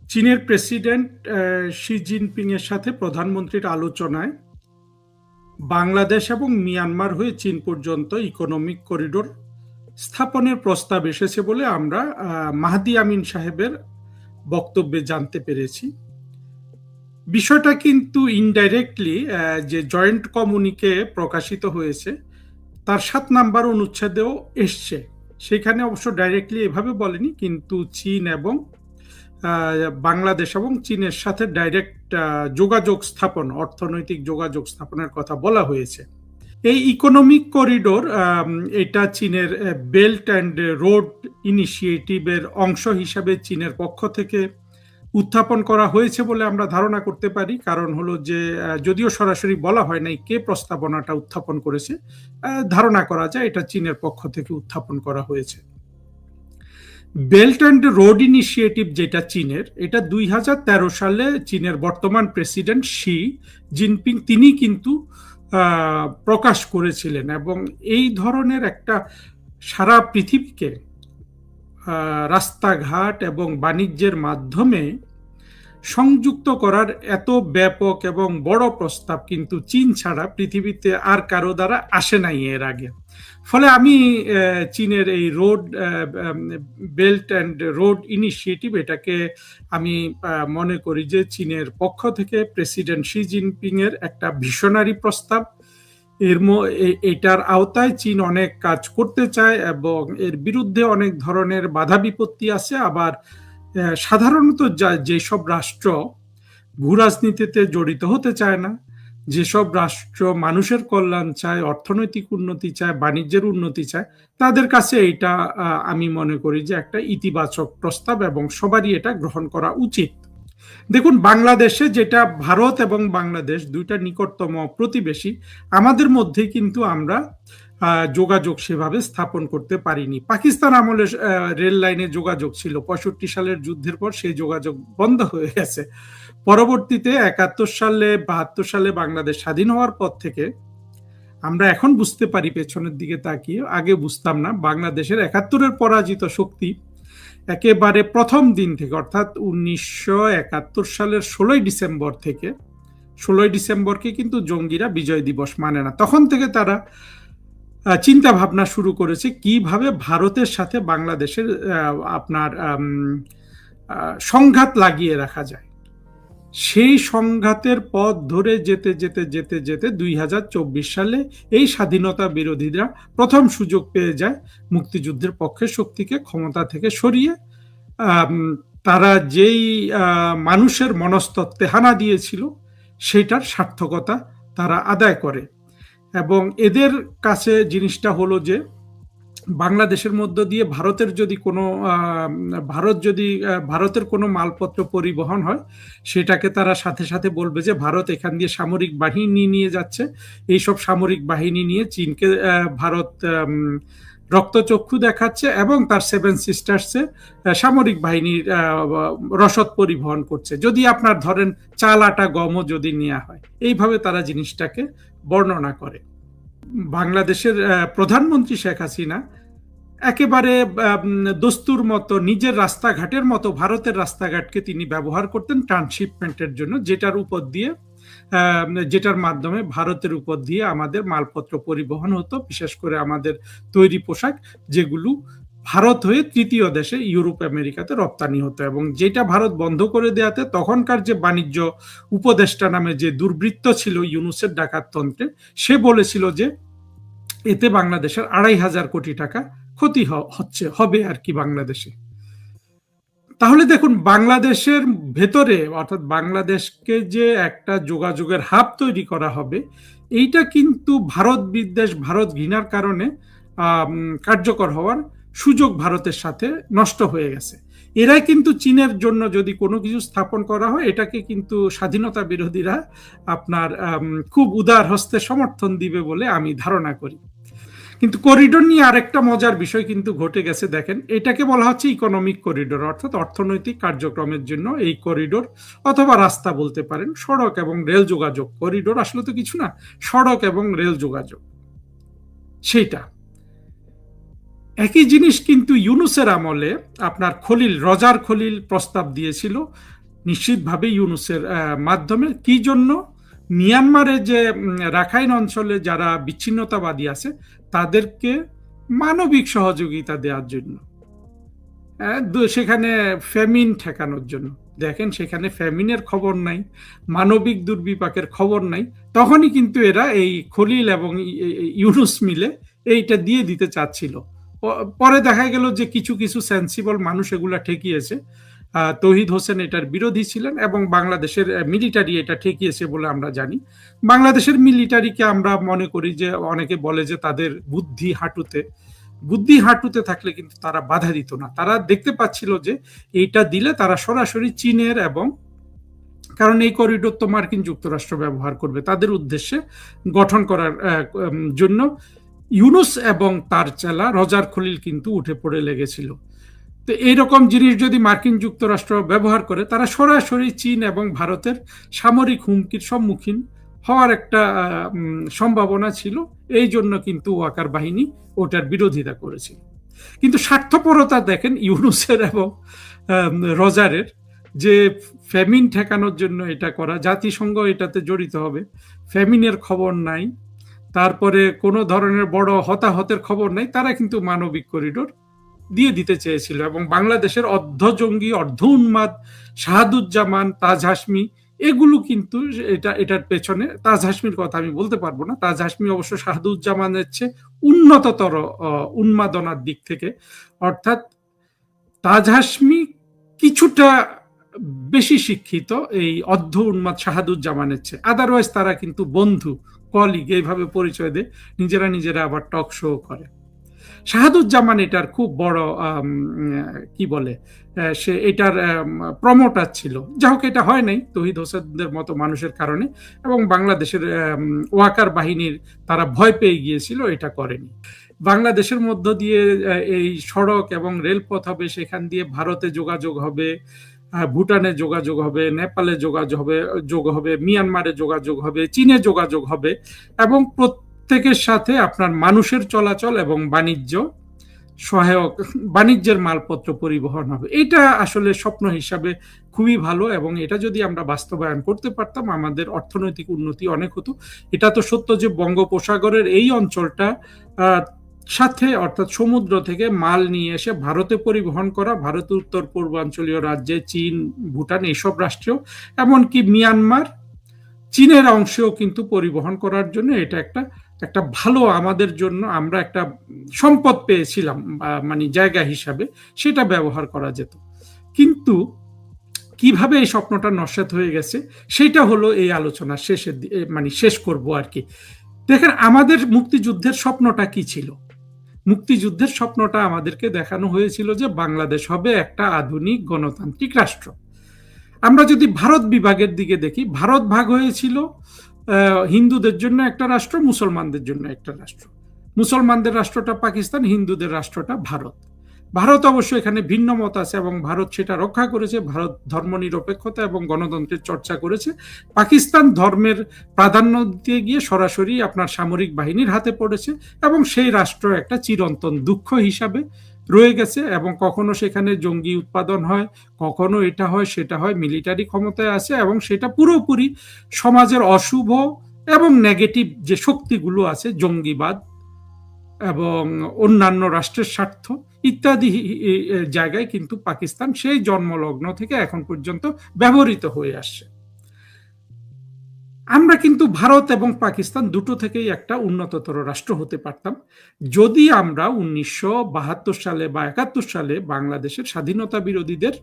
চীনের president Xi Jinping এর সাথে প্রধানমন্ত্রীর আলোচনায় বাংলাদেশ এবং মিয়ানমার হয়ে চীন পর্যন্ত ইকোনমিক করিডোর স্থাপনের প্রস্তাব এসেছে বলে আমরা মাহদি আমিন সাহেবের বক্তব্যে জানতে পেরেছি। বিষয়টা কিন্তু ইনডাইরেক্টলি যে জয়েন্ট কমিউনিকে প্রকাশিত হয়েছে তার 7 নম্বর অনুচ্ছেদেও এসছে। সেখানে অবশ্য ডাইরেক্টলি এভাবে বলেনি, কিন্তু চীন এবং বাংলাদেশ এবং চীনের সাথে ডাইরেক্ট যোগাযোগ স্থাপন, অর্থনৈতিক যোগাযোগ স্থাপনের কথা বলা হয়েছে। এই ইকোনমিক করিডোর এটা চীনের বেল্ট অ্যান্ড রোড ইনিশিয়েটিভের অংশ হিসাবে চীনের পক্ষ থেকে উত্থাপন করা হয়েছে বলে আমরা ধারণা করতে পারি। কারণ হলো যে যদিও সরাসরি বলা হয় নাই কে প্রস্তাবনাটা উত্থাপন করেছে, ধারণা করা যায় এটা চীনের পক্ষ থেকে উত্থাপন করা হয়েছে। বেল্ট অ্যান্ড রোড ইনিশিয়েটিভ যেটা চীনের, এটা 2013 সালে চীনের বর্তমান প্রেসিডেন্ট শি জিনপিং তিনি কিন্তু প্রকাশ করেছিলেন, এবং এই ধরনের একটা সারা পৃথিবীকে রাস্তাঘাট এবং বাণিজ্যের মাধ্যমে সংযুক্ত করার এত ব্যাপক এবং বড় প্রস্তাব কিন্তু চীন ছাড়া পৃথিবীতে আর কারো দ্বারা আসে নাই এর আগে। ফলে আমি চীনের এই road belt and road initiative এটাকে আমি মনে করি যে চীনের পক্ষ থেকে প্রেসিডেন্ট শি জিনপিং এর একটা ভিশনারি প্রস্তাব। এটার আওতায় চীন অনেক কাজ করতে চায় এবং এর বিরুদ্ধে অনেক ধরনের বাধা বিপত্তি আছে। আবার সাধারণত যেসব রাষ্ট্র ভূরাজনীতিতে জড়িত হতে চায় না, যেসব রাষ্ট্র মানুষের কল্যাণ চায়, অর্থনৈতিক উন্নতি চায়, বাণিজ্যের উন্নতি চায়, তাদের কাছে এটা আমি মনে করি যে একটা ইতিবাচক প্রস্তাব এবং সবারই এটা গ্রহণ করা উচিত। দেখুন, বাংলাদেশে যেটা ভারত এবং বাংলাদেশ দুইটা নিকটতম প্রতিবেশী, আমাদের মধ্যে কিন্তু আমরা যোগাযোগ সেভাবে স্থাপন করতে পারিনি। পাকিস্তান আমলে রেল লাইনে যোগাযোগ ছিল, 65 সালের যুদ্ধের পর সেই যোগাযোগ বন্ধ হয়ে গেছে। পরবর্তীতে 71 সালে 72 সালে বাংলাদেশ স্বাধীন হওয়ার পর থেকে আমরা এখন বুঝতে পারি পেছনের দিকে তাকিয়ে, আগে বুঝতাম না, বাংলাদেশের 71-এর পরাজিত শক্তি একেবারে প্রথম দিন থেকে, অর্থাৎ 1971 সালের 16 ডিসেম্বর থেকে, 16 ডিসেম্বরকে কিন্তু জঙ্গিরা বিজয় দিবস মানে না, তখন থেকে তারা চিন্তা ভাবনা শুরু করেছে কিভাবে ভারতের সাথে বাংলাদেশের আপনার সংঘাত লাগিয়ে রাখা যায়। সেই সংঘাতের পথ ধরে যেতে যেতে যেতে যেতে 2024 সালে এই স্বাধীনতা বিরোধীরা প্রথম সুযোগ পেয়ে যায় মুক্তিযুদ্ধের পক্ষের শক্তিকে ক্ষমতা থেকে সরিয়ে তারা যেই মানুষের মনস্তত্ত্বে হানা দিয়েছিল সেটার সার্থকতা তারা আদায় করে। এবং এদের কাছে জিনিসটা হলো যে বাংলাদেশের মধ্য দিয়ে ভারতের কোনো মালপত্র পরিবহন হয়, সেটাকে তারা সাথে সাথে বলবে যে ভারত এখান দিয়ে সামরিক বাহিনী নিয়ে যাচ্ছে। এইসব সামরিক বাহিনী নিয়ে চীনকে ভারত রক্তচক্ষু দেখাচ্ছে এবং তার 7 সিস্টার্সে সামরিক বাহিনীর রসদ পরিবহন করছে, যদি আপনার ধরেন চাল আটা গমও যদি নেওয়া হয়। এইভাবে তারা জিনিসটাকে বর্ণনা করে। বাংলাদেশের প্রধানমন্ত্রী শেখ হাসিনা একেবারে দস্তুর মতো নিজের রাস্তাঘাটের মতো ভারতের রাস্তাঘাটকে তিনি ব্যবহার করতেন ট্রান্সশিপমেন্টের জন্য, যেটার মাধ্যমে ভারতের উপর দিয়ে আমাদের মালপত্র পরিবহন হতো, বিশেষ করে আমাদের তৈরি পোশাক, যেগুলো ভারত হয়ে তৃতীয় দেশে ইউরোপ আমেরিকাতে রপ্তানি হতো। এবং যেটা ভারত বন্ধ করে দেওয়াতে তখনকার যে বাণিজ্য উপদেষ্টা নামে যে দুর্বৃত্ত ছিল ইউনুসের ডাকাততন্ত্রে, সে বলেছিল যে এতে বাংলাদেশের 2,500 কোটি টাকা ক্ষতি হবে আর কি বাংলাদেশে। তাহলে দেখুন, বাংলাদেশের ভেতরে অর্থাৎ বাংলাদেশকে যে একটা যোগাযোগের হাব তৈরি করা হবে, এইটা কিন্তু ভারত বিদ্বেষ, ভারত ঘৃণার কারণে কার্যকর হওয়ার সুযোগ ভারতের সাথে নষ্ট হয়ে গেছে। এরাই কিন্তু চীনের জন্য যদি কোনো কিছু স্থাপন করা হয়, এটাকে কিন্তু স্বাধীনতা বিরোধীরা আপনার খুব উদার হস্তে সমর্থন দিবে বলে আমি ধারণা করি। কিন্তু করিডোর নিয়ে আরেকটা মজার বিষয় কিন্তু ঘটে গেছে। দেখেন, এটাকে বলা হচ্ছে ইকোনমিক করিডোর, অর্থাৎ অর্থনৈতিক কার্যক্রমের জন্য এই করিডোর, অথবা রাস্তা বলতে পারেন, সড়ক এবং রেল যোগাযোগ। করিডোর আসলে তো কিছু না, সড়ক এবং রেল যোগাযোগ সেইটা একই জিনিস। কিন্তু ইউনুসের আমলে আপনার রজার খলিল প্রস্তাব দিয়েছিল নিশ্চিতভাবে ইউনূসের মাধ্যমে। কি জন্য? মিয়ানমারে যে রাখাইন অঞ্চলে যারা বিচ্ছিন্নতাবাদী আছে তাদেরকে মানবিক সহযোগিতা দেওয়ার জন্য, সেখানে ফ্যামিন ঠেকানোর জন্য। দেখেন, সেখানে ফ্যামিনের খবর নাই, মানবিক দুর্বিপাকের খবর নাই, তখনই কিন্তু এরা এই খলিল এবং ইউনূস মিলে এইটা দিয়ে দিতে চাচ্ছিল। পরে দেখা গেল যে কিছু কিছু সেন্সিবল মানুষ এগুলা ঠেকিয়েছে। তৌহিদ হোসেন এটার বিরোধী ছিলেন এবং বাংলাদেশের মিলিটারি এটা ঠেকিয়েছে বলে আমরা জানি। বাংলাদেশের মিলিটারিকে আমরা মনে করি যে, অনেকে বলে যে তাদের বুদ্ধি হাঁটুতে থাকলে কিন্তু তারা বাধা দিত না। তারা দেখতে পাচ্ছিল যে এইটা দিলে তারা সরাসরি চীনের, এবং কারণ এই করিডোর তো মার্কিন যুক্তরাষ্ট্র ব্যবহার করবে তাদের উদ্দেশ্যে গঠন করার জন্য, ইউনূস এবং তার চেলা রজার খলিল কিন্তু উঠে পড়ে লেগেছিল। তো এইরকম জিনিস যদি মার্কিন যুক্তরাষ্ট্র ব্যবহার করে, তারা সরাসরি চীন এবং ভারতের সামরিক হুমকির সম্মুখীন হওয়ার একটা সম্ভাবনা ছিল। এই জন্য কিন্তু ওয়াকার বাহিনী ওটার বিরোধিতা করেছিল। কিন্তু স্বার্থপরতা দেখেন ইউনূসের এবং রজারের, যে ফ্যামিন ঠেকানোর জন্য এটা করা, জাতিসংঘ এটাতে জড়িত হবে, ফ্যামিনের খবর নাই, তারপরে কোনো ধরনের বড় হতাহতের খবর নাই, তারা কিন্তু মানবিক করিডোর দিয়ে দিতে চেয়েছিল। এবং বাংলাদেশের অর্ধ জঙ্গি, অর্ধ উন্মাদ শাহাদুজ্জামান, তাজ হাসমি, এগুলো কিন্তু এটার পেছনে, তাজ হাসমির কথা আমি বলতে পারবো না, তাজ হাসমি অবশ্য শাহাদুজ্জামানের চেয়ে উন্নততর উন্মাদনার দিক থেকে, অর্থাৎ তাজ হাসমি কিছুটা বেশি শিক্ষিত এই অর্ধ উন্মাদ শাহাদুজ্জামানের চেয়ে। আদারওয়াইজ তারা কিন্তু বন্ধু, কলিগ এইভাবে পরিচয় দেয়, নিজেরা আবার টক শো করে। শাহাদুজ্জামান এটার খুব বড় কি বলে, সে এটার প্রমোটার ছিল। যাই হোক, এটা হয় নাই তৌহিদ হোসেনদের মতো মানুষের কারণে, এবং বাংলাদেশের ওয়াকার বাহিনীর তারা ভয় পেয়ে গিয়েছিল, এটা করেনি। বাংলাদেশের মধ্য দিয়ে এই সড়ক এবং রেলপথ হবে, সেখান দিয়ে ভারতে যোগাযোগ হবে, ভুটানে যোগাযোগ হবে, নেপালে যোগ হবে, মিয়ানমারে যোগাযোগ হবে, চীনে যোগাযোগ হবে, এবং প্রত্যেকের সাথে আপনার মানুষের চলাচল এবং বাণিজ্য সহায়ক, বাণিজ্যের মালপত্র পরিবহন হবে। এটা আসলে স্বপ্ন হিসাবে খুবই ভালো, এবং এটা যদি আমরা বাস্তবায়ন করতে পারতাম আমাদের অর্থনৈতিক উন্নতি অনেক হতো। এটা তো সত্য যে বঙ্গোপসাগরের এই অঞ্চলটা সাথে, অর্থাৎ সমুদ্র থেকে মাল নিয়ে এসে ভারতে পরিবহন করা, ভারতের উত্তর পূর্বাঞ্চলীয় রাজ্যে চীন, ভুটান এইসব রাষ্ট্রেও, এমনকি মিয়ানমার, চীনের অংশেও কিন্তু পরিবহন করার জন্য এটা একটা ভালো আমাদের জন্য, আমরা একটা সম্পদ পেয়েছিলাম মানে জায়গা হিসাবে, সেটা ব্যবহার করা যেত। কিন্তু কিভাবে এই স্বপ্নটা নস্যাৎ হয়ে গেছে, সেটা হলো এই আলোচনা শেষের মানে শেষ করব আর কি। দেখেন, আমাদের মুক্তিযুদ্ধের স্বপ্নটা কি ছিল? মুক্তিযুদ্ধের স্বপ্নটা আমাদেরকে দেখানো হয়েছিল যে বাংলাদেশ হবে একটা আধুনিক গণতান্ত্রিক রাষ্ট্র। আমরা যদি ভারত বিভাগের দিকে দেখি, ভারত ভাগ হয়েছিল হিন্দুদের জন্য একটা রাষ্ট্র, মুসলমানদের জন্য একটা রাষ্ট্র। মুসলমানদের রাষ্ট্রটা পাকিস্তান, হিন্দুদের রাষ্ট্রটা ভারত। ভারত অবশ্য এখানে ভিন্ন মত আছে এবং ভারত সেটা রক্ষা করেছে। ভারত ধর্মনিরপেক্ষতা এবং গণতন্ত্রের চর্চা করেছে। পাকিস্তান ধর্মের প্রাধান্য দিতে গিয়ে সরাসরি আপনার সামরিক বাহিনীর হাতে পড়েছে, এবং সেই রাষ্ট্র একটা চিরন্তন দুঃখ হিসাবে রয়ে গেছে। এবং কখনো সেখানে জঙ্গি উৎপাদন হয়, কখনো এটা হয় সেটা হয়, মিলিটারি ক্ষমতায় আছে, এবং সেটা পুরোপুরি সমাজের অশুভ এবং নেগেটিভ যে শক্তিগুলো আছে, জঙ্গিবাদ এবং অন্যান্য রাষ্ট্রের স্বার্থ ইত্যাদি জায়গায় কিন্তু পাকিস্তান সেই জন্মলগ্ন থেকে এখন পর্যন্ত ব্যবহৃত হয়ে আসছে। আমরা কিন্তু ভারত এবং পাকিস্তান দুটো থেকেই একটা উন্নততর রাষ্ট্র হতে পারতাম যদি আমরা 1972 সালে বা 71 সালে বাংলাদেশের স্বাধীনতা বিরোধীদের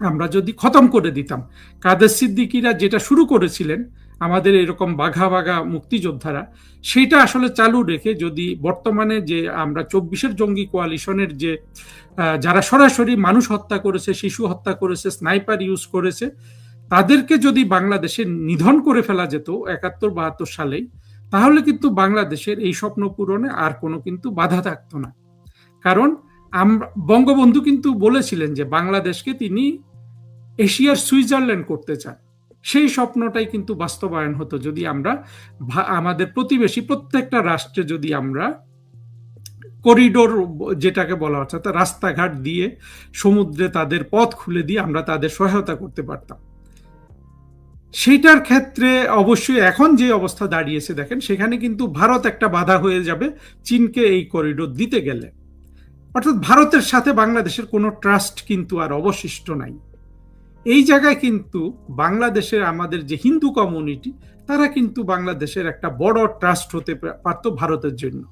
আমরা যদি খতম করে দিতাম। কাদের সিদ্দিকীরা যেটা শুরু করেছিলেন, আমাদের এরকম বাঘা বাঘা মুক্তিযোদ্ধারা, সেটা আসলে চালু রেখে যদি বর্তমানে যে আমরা 24-এর জঙ্গি কোয়ালিশনের যে যারা সরাসরি মানুষ হত্যা করেছে, শিশু হত্যা করেছে, স্নাইপার ইউজ করেছে, তাদেরকে যদি বাংলাদেশে নিধন করে ফেলা যেত 71-72 সালেই, তাহলে কিন্তু বাংলাদেশের এই স্বপ্ন পূরণে আর কোনো কিন্তু বাধা থাকতো না। কারণ বঙ্গবন্ধু কিন্তু বলেছিলেন যে বাংলাদেশকে তিনি এশিয়ার সুইজারল্যান্ড করতে চান। সেই স্বপ্নটাই কিন্তু বাস্তবায়ন হতো যদি আমরা আমাদের প্রতিবেশী প্রত্যেকটা রাষ্ট্রে যদি আমরা করিডোর যেটাকে বলা হচ্ছে, অর্থাৎ রাস্তাঘাট দিয়ে সমুদ্রে তাদের পথ খুলে দিয়ে আমরা তাদের সহায়তা করতে পারতাম। সেইটার ক্ষেত্রে অবশ্যই এখন যে অবস্থা দাঁড়িয়েছে দেখেন, সেখানে কিন্তু ভারত একটা বাধা হয়ে যাবে চীনকে এই করিডোর দিতে গেলে। অর্থাৎ ভারতের সাথে বাংলাদেশের কোনো ট্রাস্ট কিন্তু আর অবশিষ্ট নাই। এই জায়গায় কিন্তু বাংলাদেশের আমাদের যে হিন্দু কমিউনিটি, তারা কিন্তু বাংলাদেশের একটা বড় ট্রাস্ট হতে পারতো ভারতের জন্য।